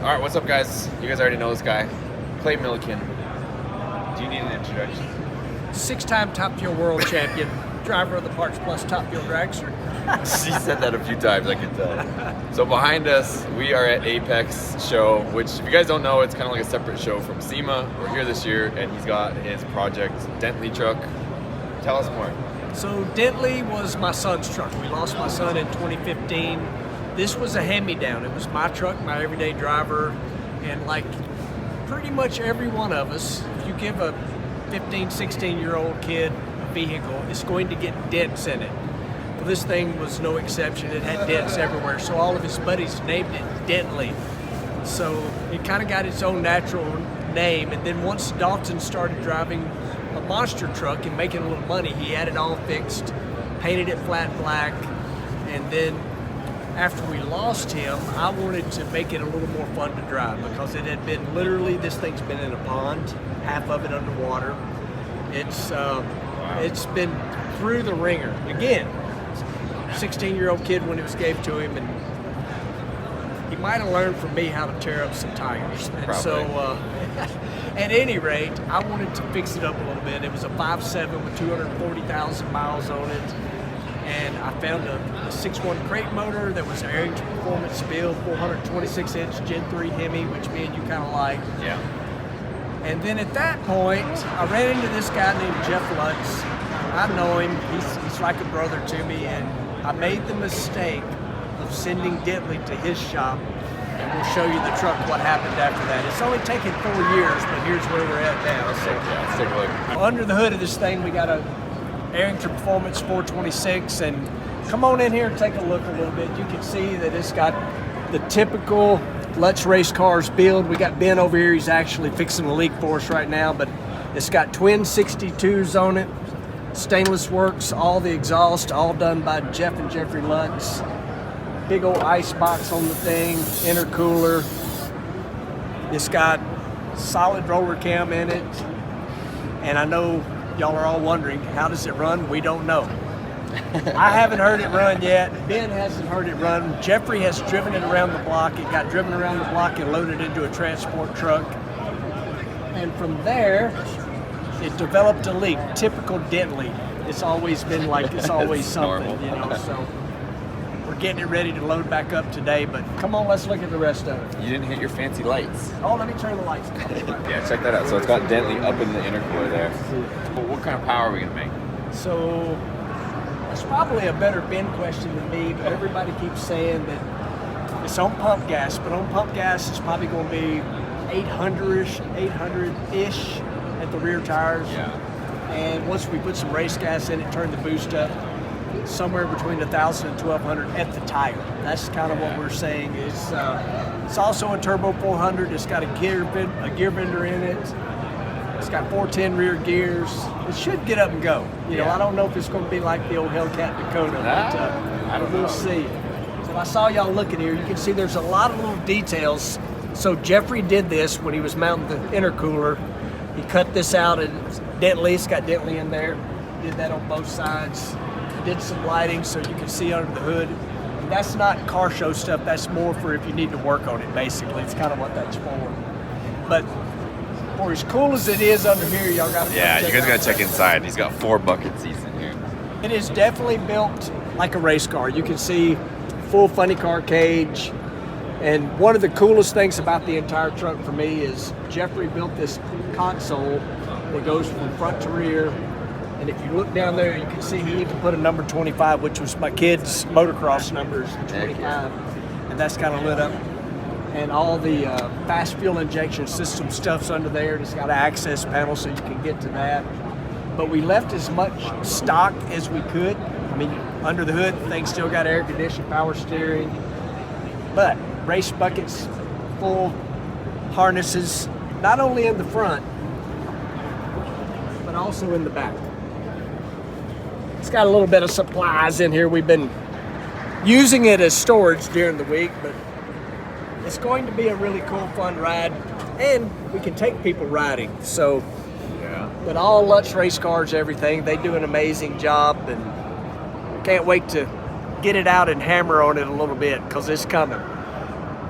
All right, what's up, guys? You guys already know this guy, Clay Milliken. Do you need an introduction? 6-time Top Fuel World Champion, driver of the Parts Plus Top Fuel Dragster. She said that a few times, I can tell. So behind us, we are at Apex Show, which, if you guys don't know, it's kind of like a separate show from SEMA. We're here this year, and he's got his project Dentley truck. Tell us more. So Dentley was my son's truck. We lost my son in 2015. This was a hand-me-down. It was my truck, my everyday driver, and like pretty much every one of us, if you give a 15, 16-year-old kid a vehicle, it's going to get dents in it. Well, this thing was no exception. It had dents everywhere, so all of his buddies named it Dentley. So it kind of got its own natural name, and then once Dalton started driving a monster truck and making a little money, he had it all fixed, painted it flat black, and then after we lost him, I wanted to make it a little more fun to drive because it had been literally, this thing's been in a pond, half of it underwater. It's been through the ringer. Again, 16-year-old kid when it was gave to him, and he might have learned from me how to tear up some tires. And Probably. so, at any rate, I wanted to fix it up a little bit. It was a 5.7 with 240,000 miles on it. And I found a 6.1 crate motor that was an Arrington Performance build, 426-inch Gen 3 Hemi, which me and you kind of like. Yeah. And then at that point, I ran into this guy named Jeff Lutz. I know him. He's like a brother to me. And I made the mistake of sending Dentley to his shop. And we'll show you the truck, what happened after that. It's only taken 4 years, but here's where we're at now. So, Yeah, let's take a look. under the hood of this thing, we got a Arrington Performance 426, and come on in here and take a look a little bit. You can see that it's got the typical Lutz Race Cars build. We got Ben over here. He's actually fixing a leak for us right now, but it's got twin 62s on it, stainless works, all the exhaust, all done by Jeff and Jeffrey Lutz. Big old ice box on the thing, intercooler. It's got solid roller cam in it, and I know y'all are all wondering, how does it run? We don't know. I haven't heard it run yet. Ben hasn't heard it run. Jeffrey has driven it around the block. It got driven around the block and loaded into a transport truck. And from there, it developed a leak. Typical Dentley. It's always been like, it's always It's something, normal. you know, so we're getting it ready to load back up today, but come on, let's look at the rest of it. You didn't hit your fancy lights. Oh, let me turn the lights on. Yeah, check that out. So it's got Dentley up in the intercooler there. Well, what kind of power are we gonna make? So that's probably a better Ben question than me, but everybody keeps saying that it's on pump gas, but on pump gas it's probably going to be 800-ish at the rear tires. Yeah. And once we put some race gas in it, turn the boost up, somewhere between 1,000 and 1,200 at the tire. That's kind of what we're saying. It's also a turbo 400. It's got a gear bender in it. It's got 410 rear gears. It should get up and go. You know, Yeah. I don't know if it's going to be like the old Hellcat Dakota, but I don't we'll know. see. So I saw y'all looking here. You can see there's a lot of little details. So Jeffrey did this when he was mounting the intercooler. He cut this out, and Dentley, it's got Dentley in there. Did that on both sides. Did some lighting so you can see under the hood. And that's not car show stuff. That's more for if you need to work on it, basically. It's kind of what that's for. But for as cool as it is under here, y'all got to Yeah, you guys gotta check inside. He's got 4 bucket seats in here. It is definitely built like a race car. You can see full funny car cage. And one of the coolest things about the entire truck for me is Jeffrey built this console that goes from front to rear. And if you look down there, you can see he even put a number 25, which was my kid's motocross numbers, 25. And that's kind of lit up. And all the fast fuel injection system stuff's under there. It's got an access panel so you can get to that. But we left as much stock as we could. I mean, under the hood, things still got air conditioning, power steering. But race buckets, full harnesses, not only in the front, but also in the back. It's got a little bit of supplies in here. We've been using it as storage during the week, but it's going to be a really cool, fun ride, and we can take people riding. So, Yeah. but all Lutz race cars, everything, they do an amazing job, and can't wait to get it out and hammer on it a little bit because it's coming.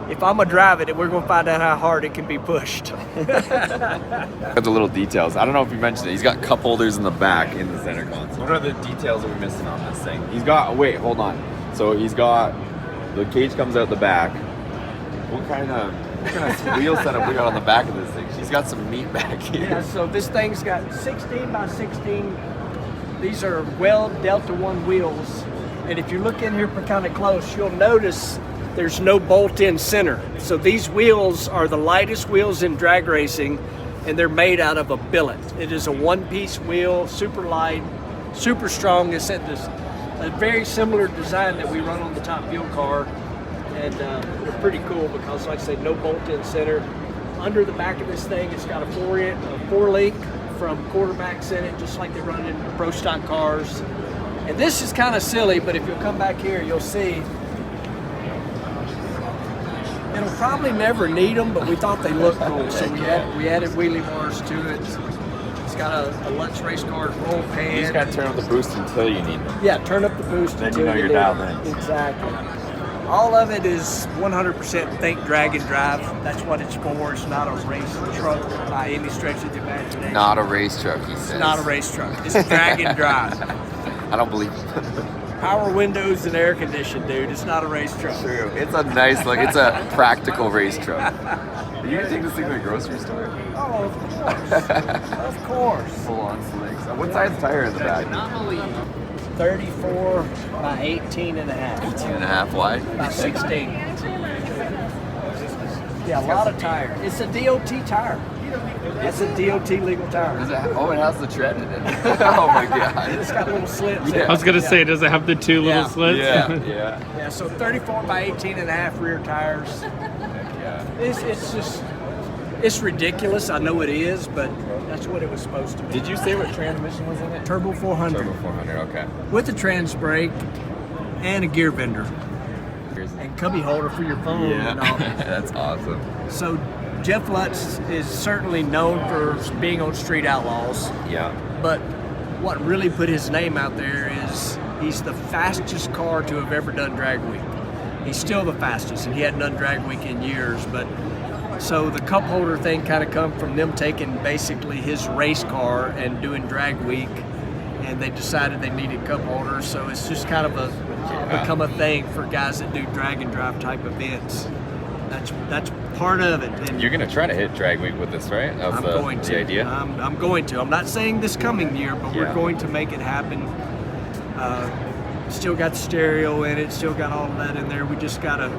if I'm gonna drive it, we're gonna find out how hard it can be pushed. Got the little details. I don't know if you mentioned it. He's got cup holders in the back in the center console. What are the details that we're missing on this thing? He's got, wait, hold on. So he's got, the cage comes out the back. What kind of wheel setup we got on the back of this thing? She's got some meat back here. Yeah, so this thing's got 16 by 16. These are Weld Delta 1 wheels. And if you look in here kind of close, you'll notice there's no bolt-in center. So these wheels are the lightest wheels in drag racing, and they're made out of a billet. It is a one-piece wheel, super light, super strong. It's at this a very similar design that we run on the Top Fuel car, and they're pretty cool because, like I said, no bolt-in center. Under the back of this thing, it's got a four-link from quarterbacks in it, just like they run in pro stock cars. And this is kind of silly, but if you'll come back here, you'll see. It'll probably never need them, but we thought they looked cool, so we added wheelie bars to it. It's got a Lutz Race Car roll pan. You just got to turn up the boost until you need them. Yeah, turn up the boost Then until you know you're need dialed it. in. Exactly. All of it is 100% think drag and drive. That's what it's for. It's not a race truck by any stretch of the imagination. Not a race truck, he says. It's not a race truck. It's drag and drive. I don't believe it. Power windows and air conditioning, dude. It's not a race truck. True. It's a nice look. It's a practical race truck. You can take this thing to the grocery store. Oh, of course. Of course. Full on slicks. What size tire in the back? 34 by 18 and a half. 18 and a half wide. About 16. Yeah, a lot of tire. It's a DOT tire. It's a DOT legal tire. Does it it has the tread in it. Oh my god. It's got little slits. Yeah. I was gonna say, does it have the two little slits? Yeah. Yeah, so 34 by 18 and a half rear tires. Yeah. It's ridiculous. I know it is, but that's what it was supposed to be. Did you say what transmission was in it? Turbo 400 Turbo 400, okay. with a trans brake and a gear bender and cubby holder for your phone and all that. That's awesome. So Jeff Lutz is certainly known for being on Street Outlaws, Yeah. but what really put his name out there is he's the fastest car to have ever done drag week. He's still the fastest, and he hadn't done drag week in years, but so the cup holder thing kind of come from them taking basically his race car and doing drag week, and they decided they needed cup holders, so it's just kind of become a thing for guys that do drag and drive type events. That's part of it. And You're gonna try to hit drag week with this, right? That was I'm going to. the idea. I'm going to. I'm not saying this coming year, but we're Yeah. going to make it happen. Still got the stereo in it. Still got all of that in there. We just gotta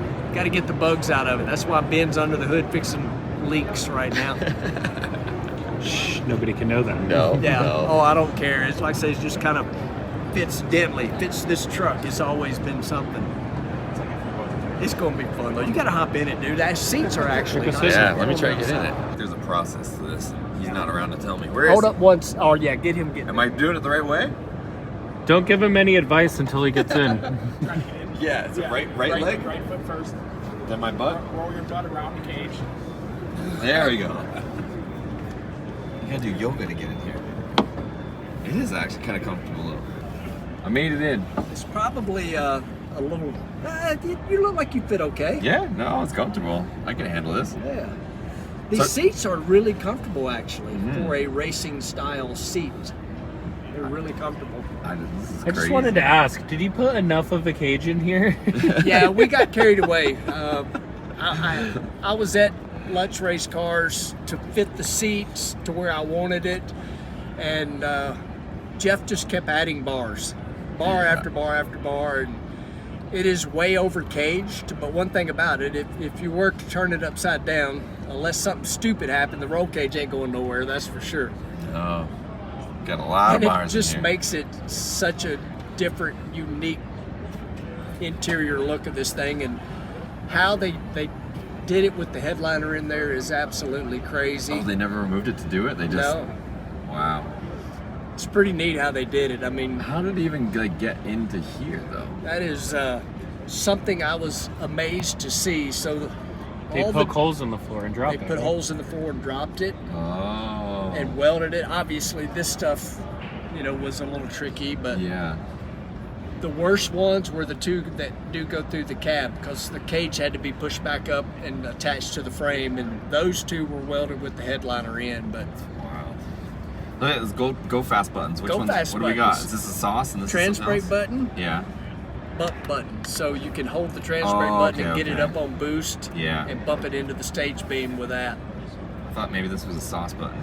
get the bugs out of it. That's why Ben's under the hood fixing leaks right now. Shh, nobody can know that. No. Yeah. No. Oh, I don't care. It's like I say, it just kind of fits this truck. It's always been something. It's gonna be fun though. You gotta hop in it, dude. That seats are actually nice. Yeah, and let me try to warm get in inside. it. There's a process to this. He's not around to tell me. Where is Hold he? up once. Oh yeah, get him. Am I doing it the right way? Don't give him any advice until he gets in. Yeah, it's a right leg? Right foot first. Then my butt? Roll your butt around the cage. There we go. You gotta do yoga to get in here. It is actually kind of comfortable though. I made it in. It's probably a little. You look like you fit okay. Yeah, no, it's comfortable. I can handle this. Yeah. These So- seats are really comfortable actually Mhm. for a racing style seat. They're really comfortable. This is I just crazy. wanted to ask, did you put enough of a cage in here? Yeah, we got carried away. I was at Lutz Race Cars to fit the seats to where I wanted it, and Jeff just kept adding bars, after bar after bar, and it is way over caged. But one thing about it, if you were to turn it upside down, unless something stupid happened, the roll cage ain't going nowhere. That's for sure. Oh, got a lot And of it bars in just here. makes it such a different, unique interior look of this thing, and how they did it with the headliner in there is absolutely crazy. Oh, they never removed it to do it? They just... No, Wow. it's pretty neat how they did it. I mean, How did it even like, get into here though? that is something I was amazed to see. So They all poke holes in the floor and drop they it. put right? holes in the floor and dropped it Oh. and welded it. Obviously, this stuff, was a little tricky, but Yeah. The worst ones were the two that do go through the cab because the cage had to be pushed back up and attached to the frame, and those two were welded with the headliner in. But Wow. Look at this go fast buttons. Which Go ones? fast What do we got? buttons. Is this a sauce and this trans is something brake else? button, Yeah. bump button, so you can hold the trans brake Oh, button okay, and get it okay. up on boost, Yeah. and bump it into the stage beam with that. I thought maybe this was a sauce button.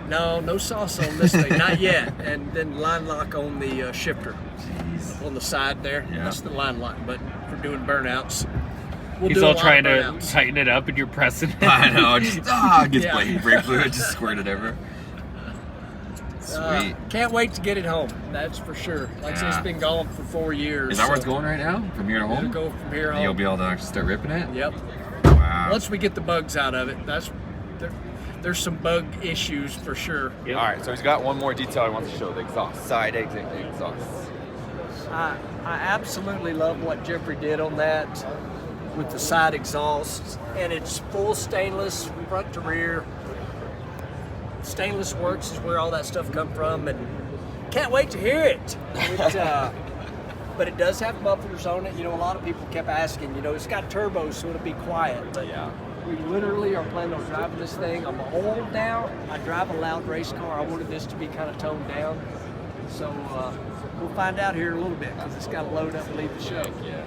No sauce on this thing, not yet. And then line lock on the shifter Jeez. on the side there. Yeah. That's the line lock button for doing burnouts. We'll He's do a all lot trying of to burnouts. tighten it up and you're pressing it. I know, just gets Yeah. brake fluid just squirted everywhere. Sweet. Can't wait to get it home. That's for sure. Like I said, Yeah. it's been gone for 4 years. Is that where it's so going right now? From here to It'll home? go from here And you'll home. be able to actually start ripping it? Yep. Wow. Once we get the bugs out of it, there's some bug issues for sure. Yep. All right, so he's got one more detail he wants to show, the exhaust. Side exit exhaust. I absolutely love what Jeffrey did on that with the side exhaust, and it's full stainless front to rear. Stainless Works is where all that stuff come from, and can't wait to hear it. But it does have mufflers on it. You know, a lot of people kept asking, you know, it's got turbos, so it'll be quiet. But Yeah. we literally are planning on driving this thing. I'm old now. I drive a loud race car. I wanted this to be kind of toned down. So we'll find out here in a little bit because it's got to load up and leave the show. Yeah.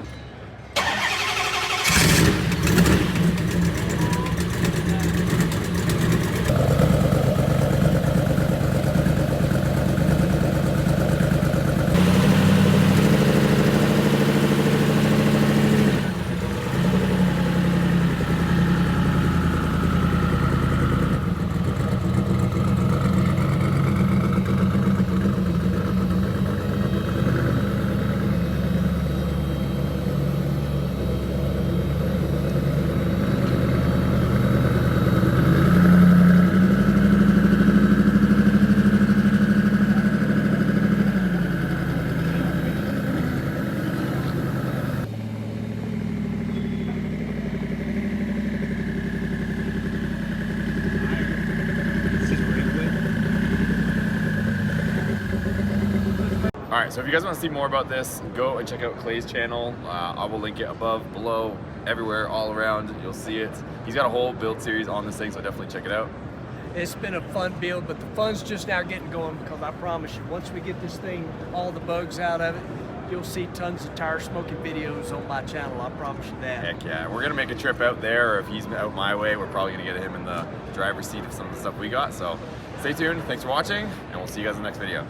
All right, so if you guys want to see more about this, go and check out Clay's channel. I will link it above, below, everywhere, all around. You'll see it. He's got a whole build series on this thing, so definitely check it out. It's been a fun build, but the fun's just now getting going because I promise you, once we get this thing, all the bugs out of it, you'll see tons of tire smoking videos on my channel. I promise you that. Heck yeah. We're going to make a trip out there, or if he's out my way, we're probably going to get him in the driver's seat of some of the stuff we got. So stay tuned. Thanks for watching, and we'll see you guys in the next video.